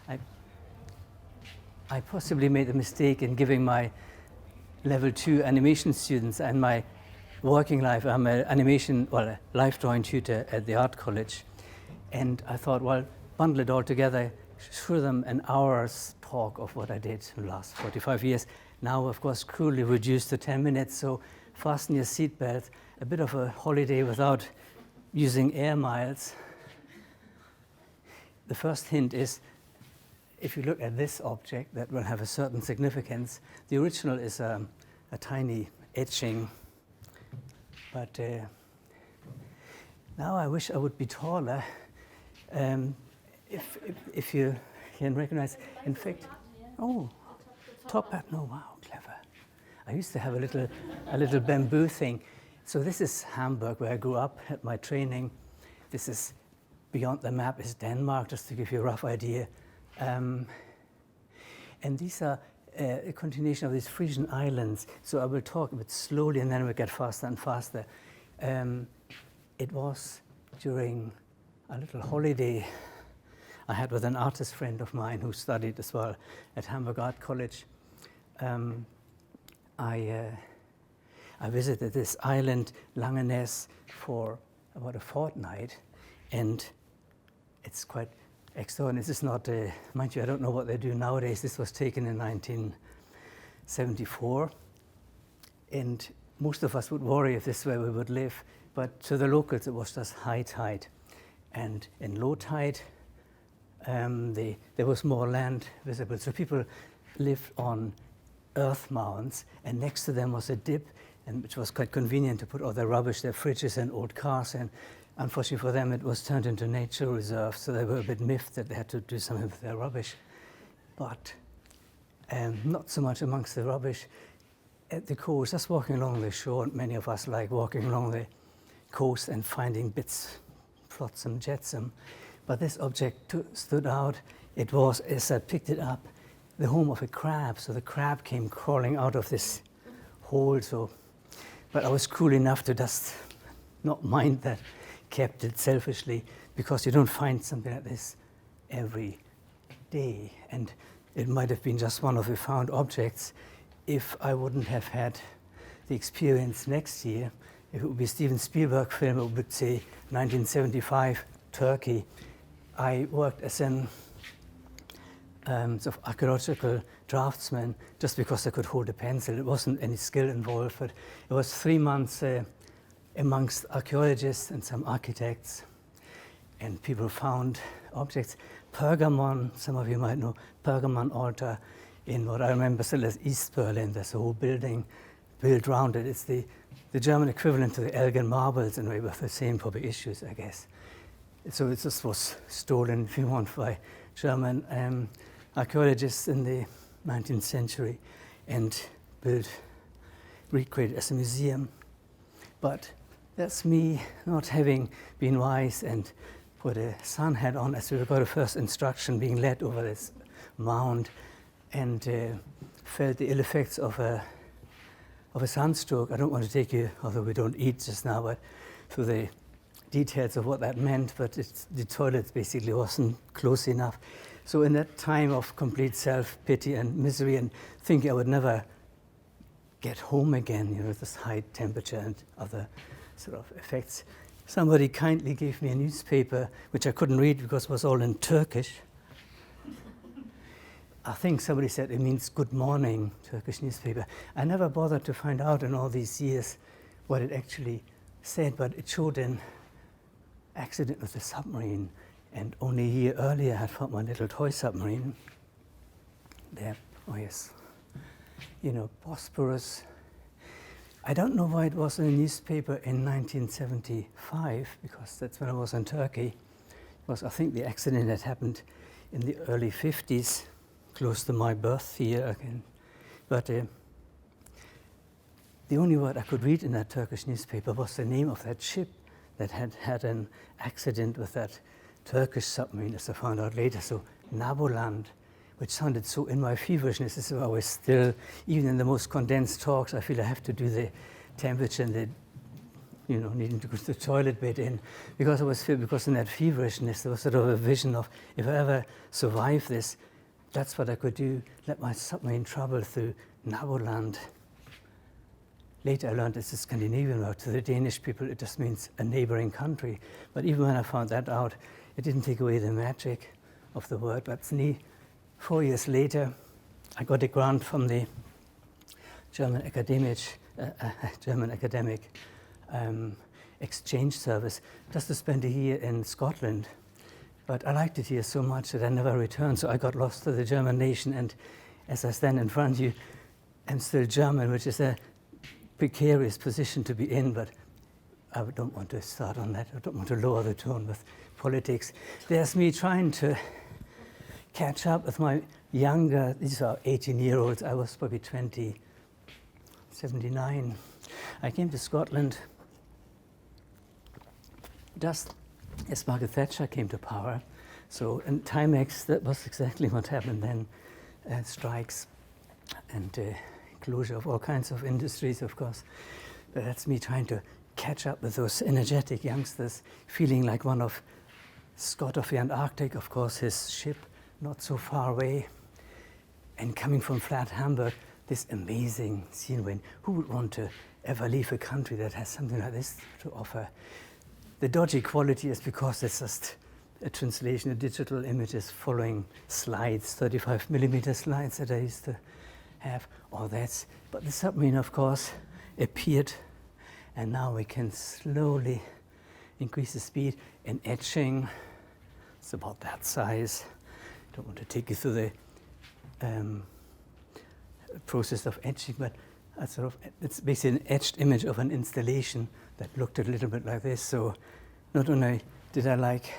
I possibly made a mistake in giving my level 2 animation students and my working life. I'm a life drawing tutor at the art college. And I thought, well, bundle it all together, show them an hour's talk of what I did in the last 45 years. Now, of course, cruelly reduced to 10 minutes, so fasten your seatbelt, a bit of a holiday without using air miles. The first hint is, if you look at this object, that will have a certain significance. The original is a tiny etching, but now I wish I would be taller. If you can recognize, in fact, oh, top hat, no, wow, clever. I used to have a little bamboo thing. So this is Hamburg, where I grew up, had my training. This is, beyond the map is Denmark, just to give you a rough idea. And these are a continuation of these Frisian islands. So I will talk a bit slowly and then we'll get faster and faster. It was during a little holiday I had with an artist friend of mine who studied as well at Hamburg Art College. I visited this island, Langenäs, for about a fortnight, and it's quite extraordinary. This is not, mind you, I don't know what they do nowadays. This was taken in 1974, and most of us would worry if this is where we would live, but to the locals it was just high tide. And in low tide, there was more land visible. So people lived on earth mounds, and next to them was a dip, and which was quite convenient to put all their rubbish, their fridges and old cars. And unfortunately for them, it was turned into nature reserve, so they were a bit miffed that they had to do something with their rubbish. But not so much amongst the rubbish. At the coast, just walking along the shore, and many of us like walking along the coast and finding bits, flotsam, jetsam. But this object stood out. It was, as I picked it up, the home of a crab. So the crab came crawling out of this hole. But I was cool enough to just not mind that, kept it selfishly, because you don't find something like this every day. And it might have been just one of the found objects if I wouldn't have had the experience next year. If it would be a Steven Spielberg film, it would say 1975, Turkey. I worked as an sort of archaeological draftsman just because I could hold a pencil. It wasn't any skill involved, but it was 3 months amongst archaeologists and some architects, and people found objects. Pergamon, some of you might know, Pergamon altar in what I remember still as East Berlin. There's a whole building built around it. It's the German equivalent to the Elgin marbles, and we were the same probably issues, I guess. So it just was stolen, if you want, by German archaeologists in the 19th century and recreated as a museum. But that's me not having been wise and put a sun hat on as we got a first instruction, being led over this mound, and felt the ill effects of a sunstroke. I don't want to take you, although we don't eat just now, but through the details of what that meant, but the toilet basically wasn't close enough. So in that time of complete self-pity and misery and thinking I would never get home again, this high temperature and other sort of effects, somebody kindly gave me a newspaper, which I couldn't read because it was all in Turkish. I think somebody said it means good morning, Turkish newspaper. I never bothered to find out in all these years what it actually said, but it showed an accident with a submarine, and only a year earlier I had found my little toy submarine there. Oh yes, Bosporus. I don't know why it was in a newspaper in 1975, because that's when I was in Turkey. Because I think the accident had happened in the early 50s, close to my birth year again. But the only word I could read in that Turkish newspaper was the name of that ship that had had an accident with that Turkish submarine, as I found out later. So Naboland, which sounded so in my feverishness, as if I was still, even in the most condensed talks, I feel I have to do the temperature and the needing to go to the toilet bit in, because because in that feverishness, there was sort of a vision of, if I ever survive this, that's what I could do, let my submarine travel through Naboland. Later I learned it's a Scandinavian word. To the Danish people, it just means a neighboring country. But even when I found that out, it didn't take away the magic of the word. But 4 years later, I got a grant from the German academic exchange service just to spend a year in Scotland. But I liked it here so much that I never returned, so I got lost to the German nation, and as I stand in front of you, I'm still German, which is a precarious position to be in, but I don't want to start on that. I don't want to lower the tone with politics. There's me trying to catch up with my younger, these are 18-year-olds, I was probably 79. I came to Scotland just as Margaret Thatcher came to power. So in Timex, that was exactly what happened then. Strikes and closure of all kinds of industries, of course. But that's me trying to catch up with those energetic youngsters, feeling like one of Scott of the Antarctic, of course, his ship not so far away. And coming from flat Hamburg, this amazing scene when who would want to ever leave a country that has something like this to offer? The dodgy quality is because it's just a translation of digital images following slides, 35mm slides that I used to have. But the submarine, of course, appeared, and now we can slowly increase the speed. And etching, it's about that size. I don't want to take you through the process of etching, but it's basically an etched image of an installation that looked a little bit like this. So not only did I like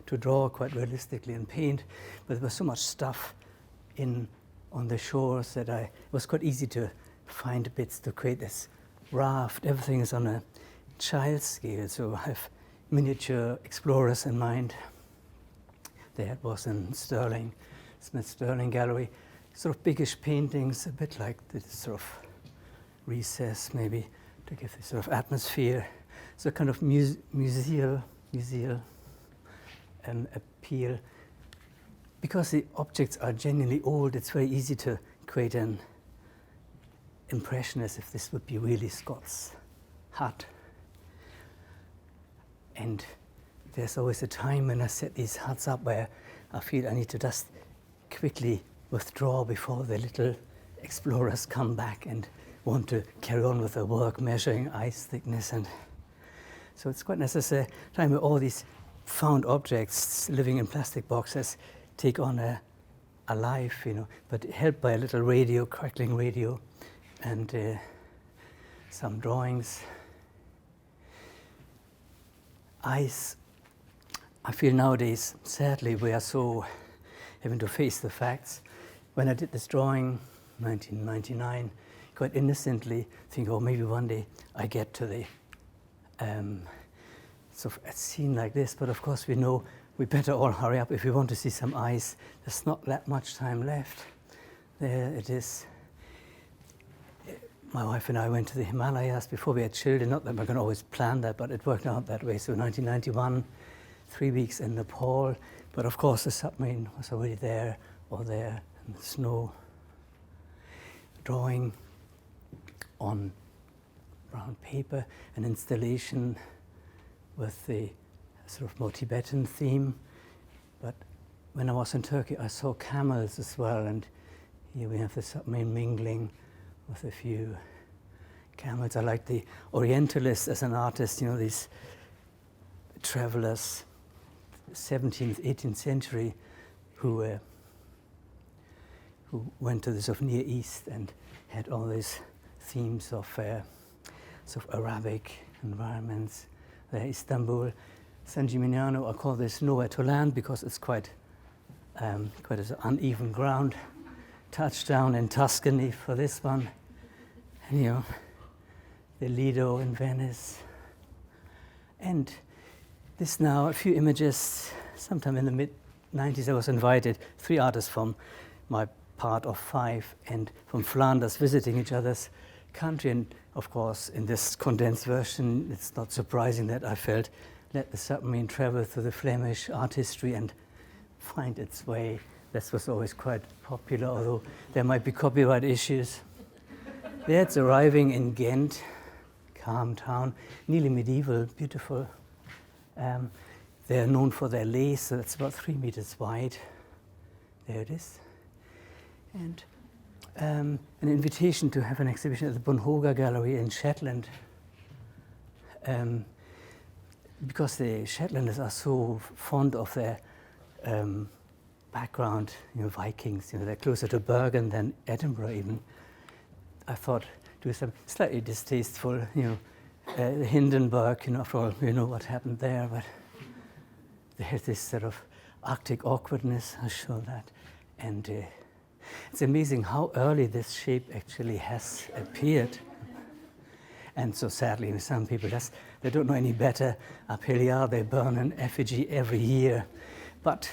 to draw quite realistically and paint, but there was so much stuff on the shores that it was quite easy to find bits to create this raft. Everything is on a child scale, so I have miniature explorers in mind. There it was in Stirling, Smith Stirling Gallery, sort of biggish paintings, a bit like the sort of recess maybe, to give this sort of atmosphere. So kind of museal appeal. Because the objects are genuinely old, it's very easy to create an impression as if this would be really Scott's hut. And there's always a time when I set these huts up where I feel I need to just quickly withdraw before the little explorers come back and want to carry on with their work, measuring ice thickness. And so it's quite necessary time where all these found objects living in plastic boxes take on a life, but helped by a little radio, crackling radio, and some drawings. Ice, I feel nowadays, sadly, we are so having to face the facts. When I did this drawing, 1999, quite innocently think, oh, maybe one day I get to the sort of a scene like this. But of course we know we better all hurry up if we want to see some ice. There's not that much time left. There it is. My wife and I went to the Himalayas before we had children. Not that we're going to always plan that, but it worked out that way. So 1991, 3 weeks in Nepal. But of course the submarine was already there, or there in the snow. Drawing on brown paper, an installation with the sort of more Tibetan theme. But when I was in Turkey, I saw camels as well, and here we have the submarine mingling with a few camels. I like the Orientalists as an artist, these travelers, 17th, 18th century, who went to the sort of Near East and had all these themes of sort of Arabic environments. There, Istanbul, San Gimignano, I call this nowhere to land because it's quite an uneven ground. Touchdown in Tuscany for this one. And the Lido in Venice. And this now, a few images, sometime in the mid-90s I was invited, 3 artists from my part of 5 and from Flanders visiting each other's country, and of course, in this condensed version, it's not surprising that I felt let the submarine travel through the Flemish art history and find its way. This was always quite popular, although there might be copyright issues. There it's arriving in Ghent, calm town, nearly medieval, beautiful. They're known for their lace, so it's about 3 meters wide. There it is. And an invitation to have an exhibition at the Bonhoga Gallery in Shetland. Because the Shetlanders are so fond of their background, Vikings, they're closer to Bergen than Edinburgh even. I thought do something slightly distasteful, Hindenburg, after all, what happened there, but there's this sort of Arctic awkwardness, I'll show that. And it's amazing how early this shape actually has appeared. And so sadly, some people they don't know any better. Up Hilliard, they burn an effigy every year. But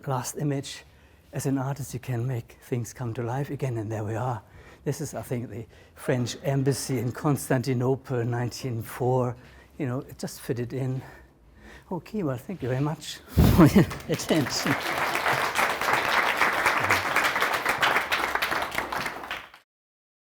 last image, as an artist, you can make things come to life again, and there we are. This is, I think, the French embassy in Constantinople, 1904. It just fitted in. Okay, well, thank you very much for your attention.